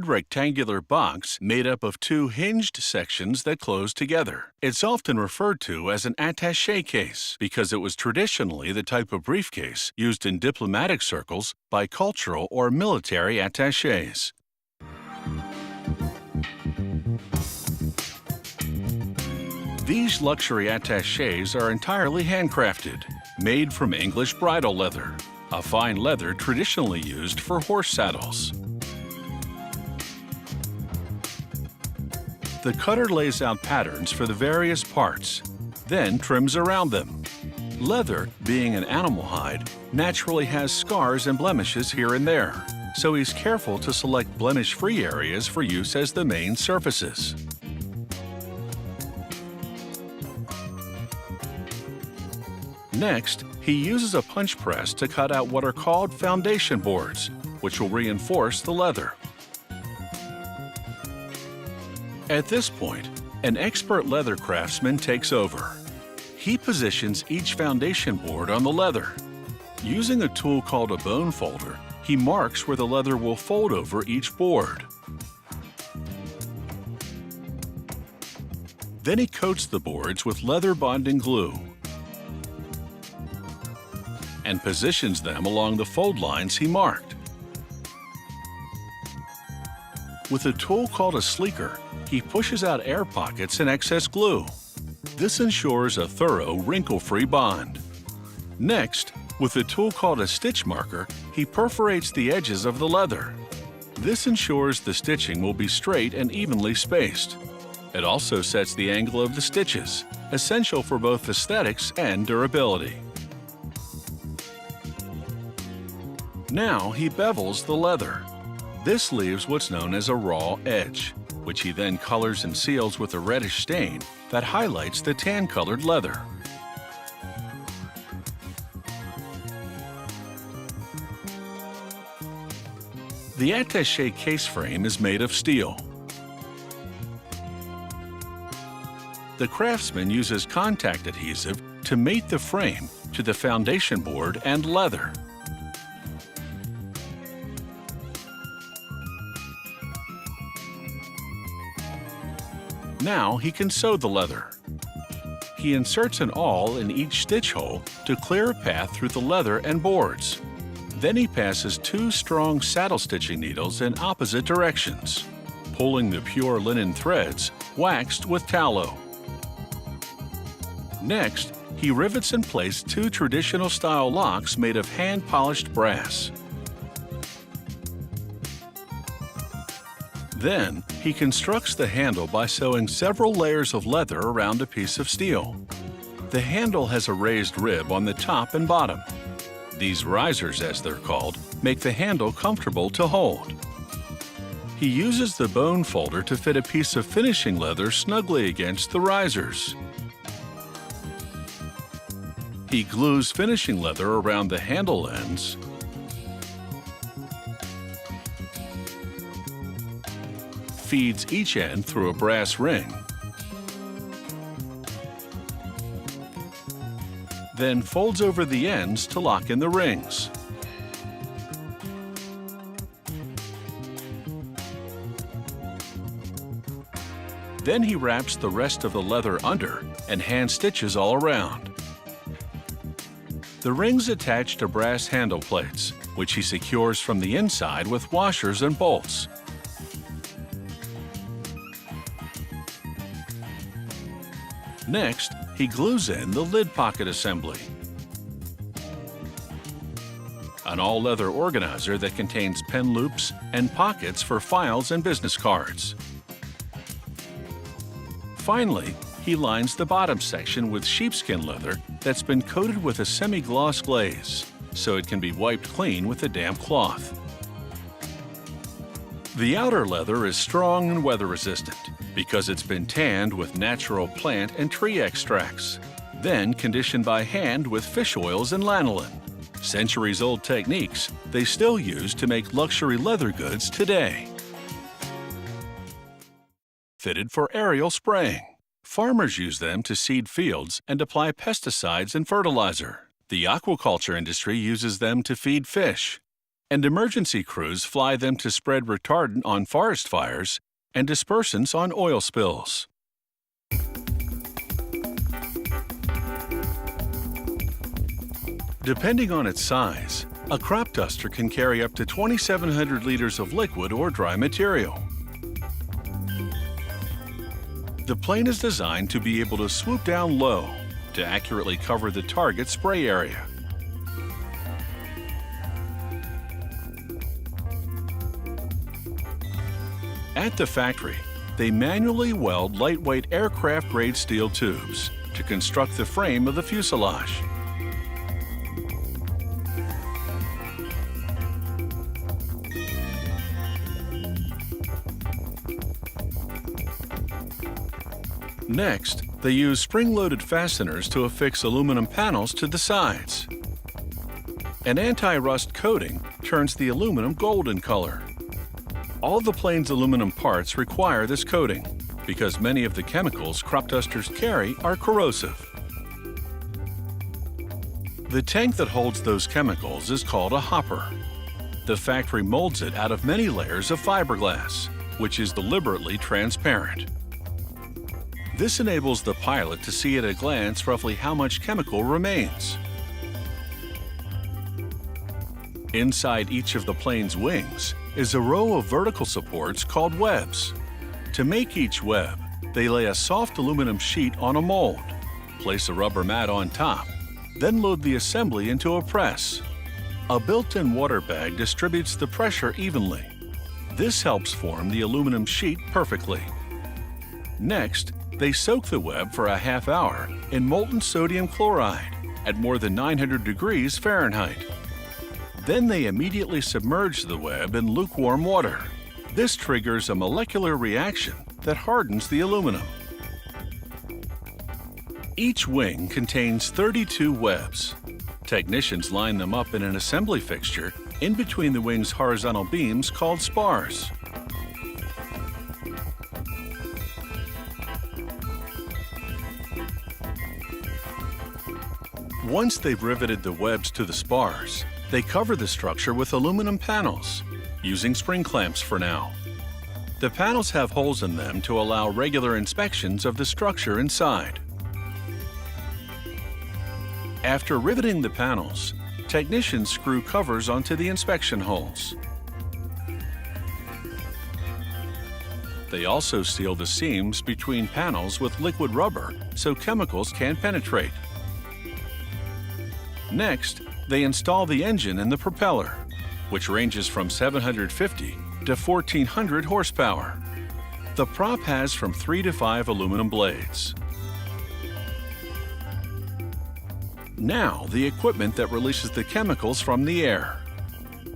rectangular box made up of two hinged sections that close together. It's often referred to as an attaché case because it was traditionally the type of briefcase used in diplomatic circles by cultural or military attachés. These luxury attachés are entirely handcrafted, made from English bridle leather, a fine leather traditionally used for horse saddles. The cutter lays out patterns for the various parts, then trims around them. Leather, being an animal hide, naturally has scars and blemishes here and there, so he's careful to select blemish-free areas for use as the main surfaces. Next, he uses a punch press to cut out what are called foundation boards, which will reinforce the leather. At this point, an expert leather craftsman takes over. He positions each foundation board on the leather. Using a tool called a bone folder, he marks where the leather will fold over each board. Then he coats the boards with leather bonding glue and positions them along the fold lines he marked. With a tool called a sleeker, he pushes out air pockets and excess glue. This ensures a thorough, wrinkle-free bond. Next, with a tool called a stitch marker, he perforates the edges of the leather. This ensures the stitching will be straight and evenly spaced. It also sets the angle of the stitches, essential for both aesthetics and durability. Now he bevels the leather. This leaves what's known as a raw edge, which he then colors and seals with a reddish stain that highlights the tan-colored leather. The attaché case frame is made of steel. The craftsman uses contact adhesive to mate the frame to the foundation board and leather. Now he can sew the leather. He inserts an awl in each stitch hole to clear a path through the leather and boards. Then he passes two strong saddle stitching needles in opposite directions, pulling the pure linen threads waxed with tallow. Next, he rivets in place two traditional style locks made of hand-polished brass. Then, he constructs the handle by sewing several layers of leather around a piece of steel. The handle has a raised rib on the top and bottom. These risers, as they're called, make the handle comfortable to hold. He uses the bone folder to fit a piece of finishing leather snugly against the risers. He glues finishing leather around the handle ends, feeds each end through a brass ring, then folds over the ends to lock in the rings. Then he wraps the rest of the leather under and hand stitches all around. The rings attach to brass handle plates, which he secures from the inside with washers and bolts. Next, he glues in the lid pocket assembly, an all-leather organizer that contains pen loops and pockets for files and business cards. Finally, he lines the bottom section with sheepskin leather that's been coated with a semi-gloss glaze, so it can be wiped clean with a damp cloth. The outer leather is strong and weather-resistant because it's been tanned with natural plant and tree extracts, then conditioned by hand with fish oils and lanolin. Centuries-old techniques they still use to make luxury leather goods today. Fitted for aerial spraying. Farmers use them to seed fields and apply pesticides and fertilizer. The aquaculture industry uses them to feed fish. and emergency crews fly them to spread retardant on forest fires and dispersants on oil spills. Depending on its size, a crop duster can carry up to 2,700 liters of liquid or dry material. The plane is designed to be able to swoop down low to accurately cover the target spray area. At the factory, they manually weld lightweight aircraft-grade steel tubes to construct the frame of the fuselage. Next, they use spring-loaded fasteners to affix aluminum panels to the sides. An anti-rust coating turns the aluminum golden color. All the plane's aluminum parts require this coating because many of the chemicals crop dusters carry are corrosive. The tank that holds those chemicals is called a hopper. The factory molds it out of many layers of fiberglass, which is deliberately transparent. This enables the pilot to see at a glance roughly how much chemical remains. Inside each of the plane's wings is a row of vertical supports called webs. To make each web, they lay a soft aluminum sheet on a mold, place a rubber mat on top, then load the assembly into a press. A built-in water bag distributes the pressure evenly. This helps form the aluminum sheet perfectly. Next, they soak the web for a half hour in molten sodium chloride at more than 900 degrees Fahrenheit. Then they immediately submerge the web in lukewarm water. This triggers a molecular reaction that hardens the aluminum. Each wing contains 32 webs. Technicians line them up in an assembly fixture in between the wing's horizontal beams called spars. Once they've riveted the webs to the spars, they cover the structure with aluminum panels, using spring clamps for now. The panels have holes in them to allow regular inspections of the structure inside. After riveting the panels, technicians screw covers onto the inspection holes. They also seal the seams between panels with liquid rubber so chemicals can't penetrate. Next, they install the engine and the propeller, which ranges from 750 to 1,400 horsepower. The prop has from 3 to 5 aluminum blades. Now, the equipment that releases the chemicals from the air.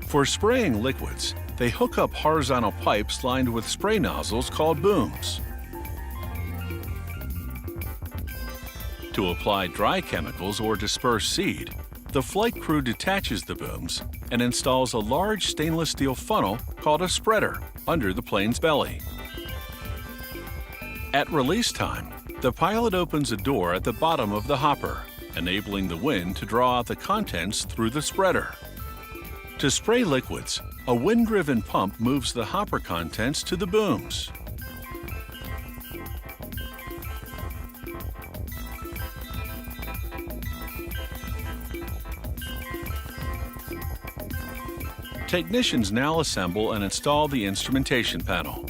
For spraying liquids, they hook up horizontal pipes lined with spray nozzles called booms. To apply dry chemicals or disperse seed, the flight crew detaches the booms and installs a large stainless steel funnel called a spreader under the plane's belly. At release time, the pilot opens a door at the bottom of the hopper, enabling the wind to draw out the contents through the spreader. To spray liquids, a wind-driven pump moves the hopper contents to the booms. Technicians now assemble and install the instrumentation panel.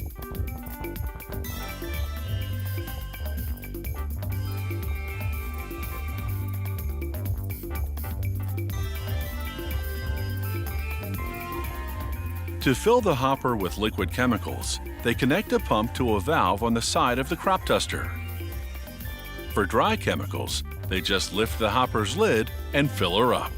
To fill the hopper with liquid chemicals, they connect a pump to a valve on the side of the crop duster. For dry chemicals, they just lift the hopper's lid and fill her up.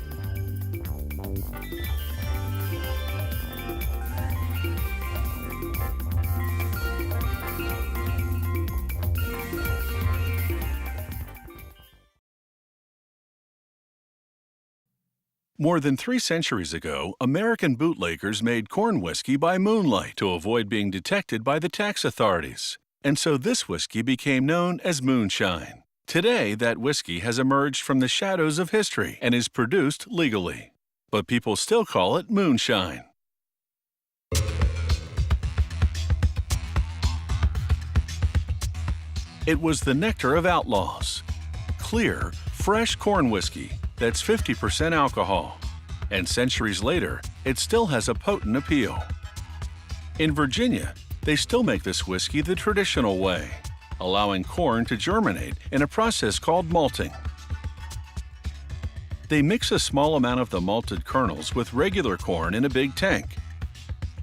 More than 3 centuries ago, American bootleggers made corn whiskey by moonlight to avoid being detected by the tax authorities. And so this whiskey became known as moonshine. Today, that whiskey has emerged from the shadows of history and is produced legally. but people still call it moonshine. It was the nectar of outlaws. Clear, fresh corn whiskey that's 50% alcohol. And centuries later, it still has a potent appeal. In Virginia, they still make this whiskey the traditional way, allowing corn to germinate in a process called malting. They mix a small amount of the malted kernels with regular corn in a big tank,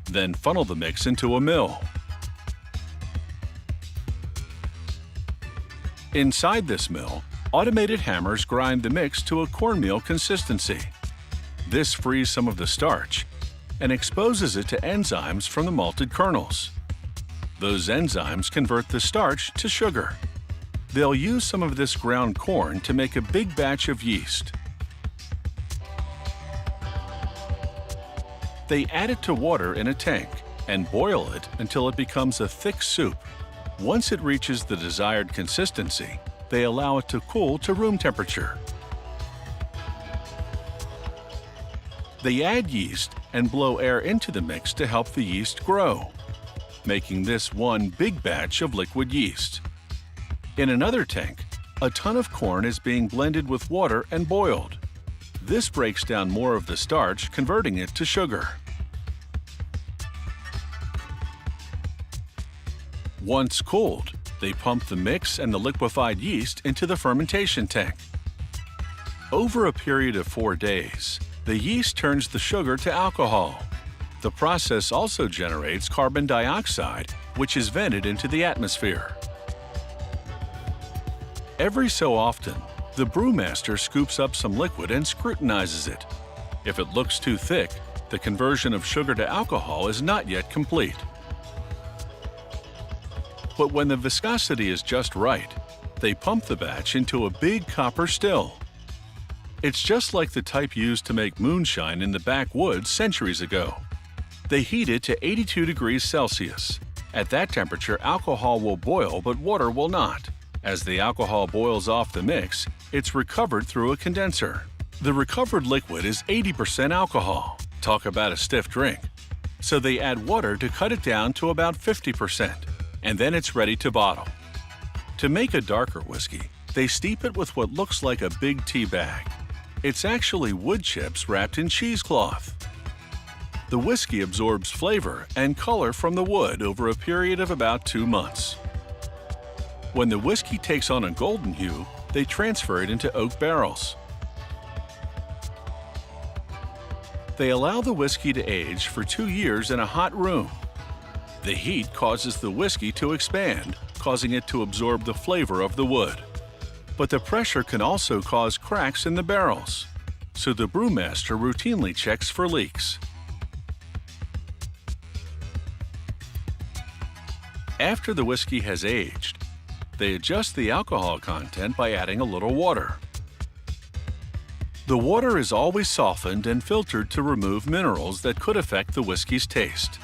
then funnel the mix into a mill. Inside this mill, automated hammers grind the mix to a cornmeal consistency. This frees some of the starch and exposes it to enzymes from the malted kernels. Those enzymes convert the starch to sugar. They'll use some of this ground corn to make a big batch of yeast. They add it to water in a tank and boil it until it becomes a thick soup. Once it reaches the desired consistency, they allow it to cool to room temperature. They add yeast and blow air into the mix to help the yeast grow, making this one big batch of liquid yeast. In another tank, a ton of corn is being blended with water and boiled. This breaks down more of the starch, converting it to sugar. Once cooled, they pump the mix and the liquefied yeast into the fermentation tank. Over a period of 4 days, the yeast turns the sugar to alcohol. The process also generates carbon dioxide, which is vented into the atmosphere. Every so often, the brewmaster scoops up some liquid and scrutinizes it. If it looks too thick, the conversion of sugar to alcohol is not yet complete. But when the viscosity is just right, they pump the batch into a big copper still. It's just like the type used to make moonshine in the backwoods centuries ago. They heat it to 82 degrees Celsius. At that temperature, alcohol will boil, but water will not. As the alcohol boils off the mix, it's recovered through a condenser. The recovered liquid is 80% alcohol. Talk about a stiff drink. So they add water to cut it down to about 50%. And then it's ready to bottle. To make a darker whiskey, they steep it with what looks like a big tea bag. It's actually wood chips wrapped in cheesecloth. The whiskey absorbs flavor and color from the wood over a period of about 2 months. When the whiskey takes on a golden hue, they transfer it into oak barrels. They allow the whiskey to age for 2 years in a hot room. The heat causes the whiskey to expand, causing it to absorb the flavor of the wood. But the pressure can also cause cracks in the barrels, so the brewmaster routinely checks for leaks. After the whiskey has aged, they adjust the alcohol content by adding a little water. The water is always softened and filtered to remove minerals that could affect the whiskey's taste.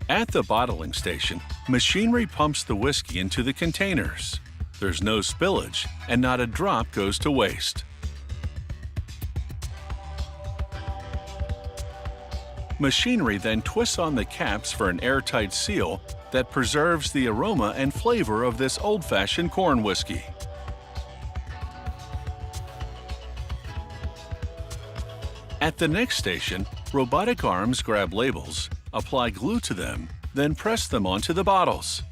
At the bottling station, machinery pumps the whiskey into the containers. There's no spillage, and not a drop goes to waste. Machinery then twists on the caps for an airtight seal that preserves the aroma and flavor of this old-fashioned corn whiskey. At the next station, robotic arms grab labels, apply glue to them, then press them onto the bottles.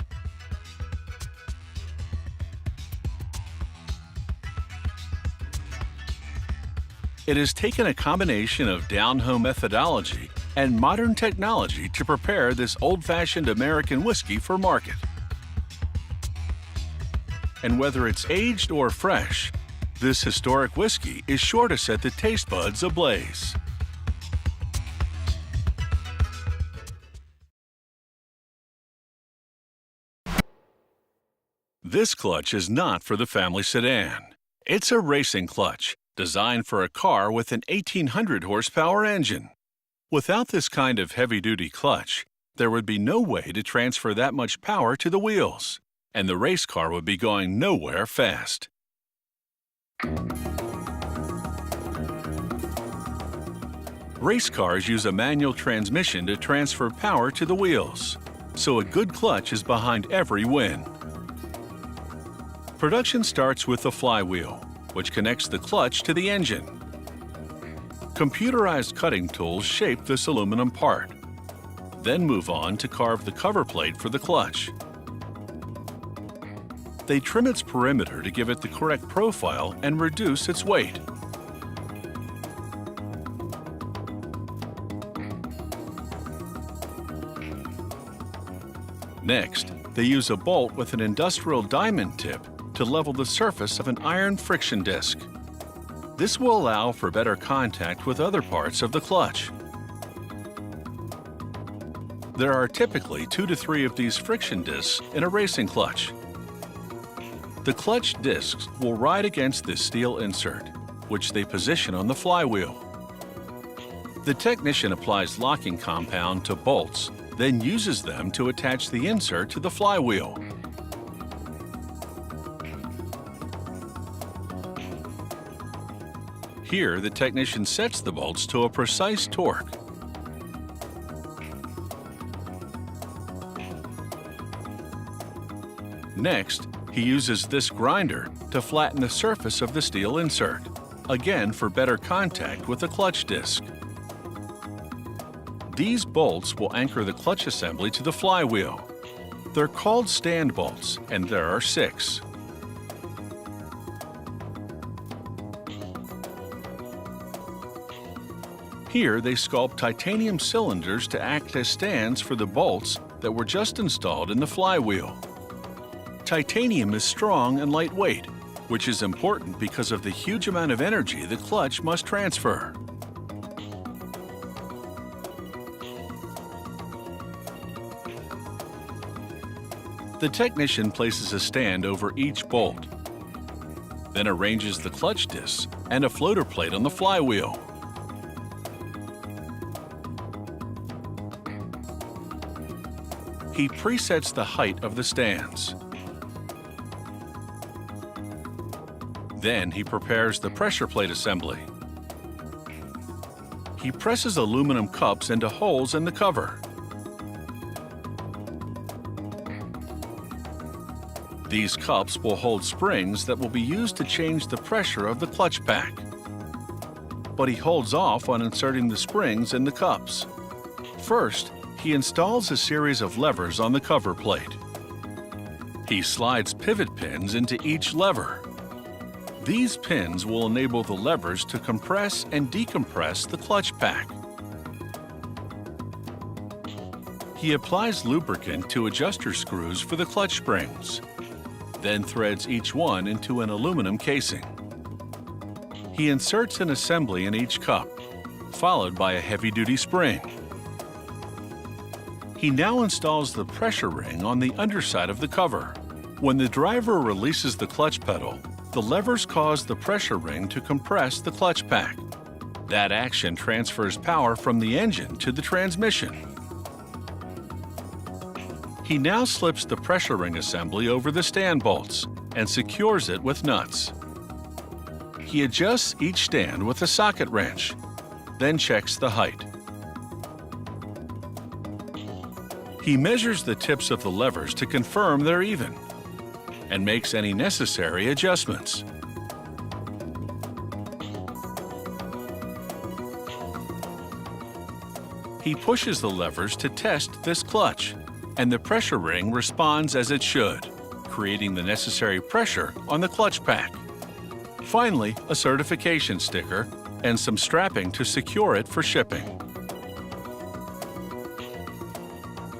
It has taken a combination of down-home methodology and modern technology to prepare this old-fashioned American whiskey for market. And whether it's aged or fresh, this historic whiskey is sure to set the taste buds ablaze. This clutch is not for the family sedan. It's a racing clutch, designed for a car with an 1,800 horsepower engine. Without this kind of heavy-duty clutch, there would be no way to transfer that much power to the wheels, and the race car would be going nowhere fast. Race cars use a manual transmission to transfer power to the wheels, so a good clutch is behind every win. Production starts with the flywheel, which connects the clutch to the engine. Computerized cutting tools shape this aluminum part, then move on to carve the cover plate for the clutch. They trim its perimeter to give it the correct profile and reduce its weight. Next, they use a bolt with an industrial diamond tip to level the surface of an iron friction disc. This will allow for better contact with other parts of the clutch. There are typically 2 to 3 of these friction discs in a racing clutch. The clutch discs will ride against this steel insert, which they position on the flywheel. The technician applies locking compound to bolts, then uses them to attach the insert to the flywheel. Here, the technician sets the bolts to a precise torque. Next, he uses this grinder to flatten the surface of the steel insert, again for better contact with the clutch disc. These bolts will anchor the clutch assembly to the flywheel. They're called stand bolts, and there are 6. Here, they sculpt titanium cylinders to act as stands for the bolts that were just installed in the flywheel. Titanium is strong and lightweight, which is important because of the huge amount of energy the clutch must transfer. The technician places a stand over each bolt, then arranges the clutch discs and a floater plate on the flywheel. He presets the height of the stands. Then he prepares the pressure plate assembly. He presses aluminum cups into holes in the cover. These cups will hold springs that will be used to change the pressure of the clutch pack. But he holds off on inserting the springs in the cups. First, he installs a series of levers on the cover plate. He slides pivot pins into each lever. These pins will enable the levers to compress and decompress the clutch pack. He applies lubricant to adjuster screws for the clutch springs, then threads each one into an aluminum casing. He inserts an assembly in each cup, followed by a heavy-duty spring. He now installs the pressure ring on the underside of the cover. When the driver releases the clutch pedal, the levers cause the pressure ring to compress the clutch pack. That action transfers power from the engine to the transmission. He now slips the pressure ring assembly over the stand bolts and secures it with nuts. He adjusts each stand with a socket wrench, then checks the height. He measures the tips of the levers to confirm they're even and makes any necessary adjustments. He pushes the levers to test this clutch, and the pressure ring responds as it should, creating the necessary pressure on the clutch pack. Finally, a certification sticker and some strapping to secure it for shipping.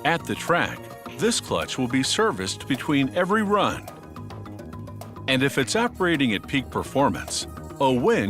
At the track, this clutch will be serviced between every run. And if it's operating at peak performance, a win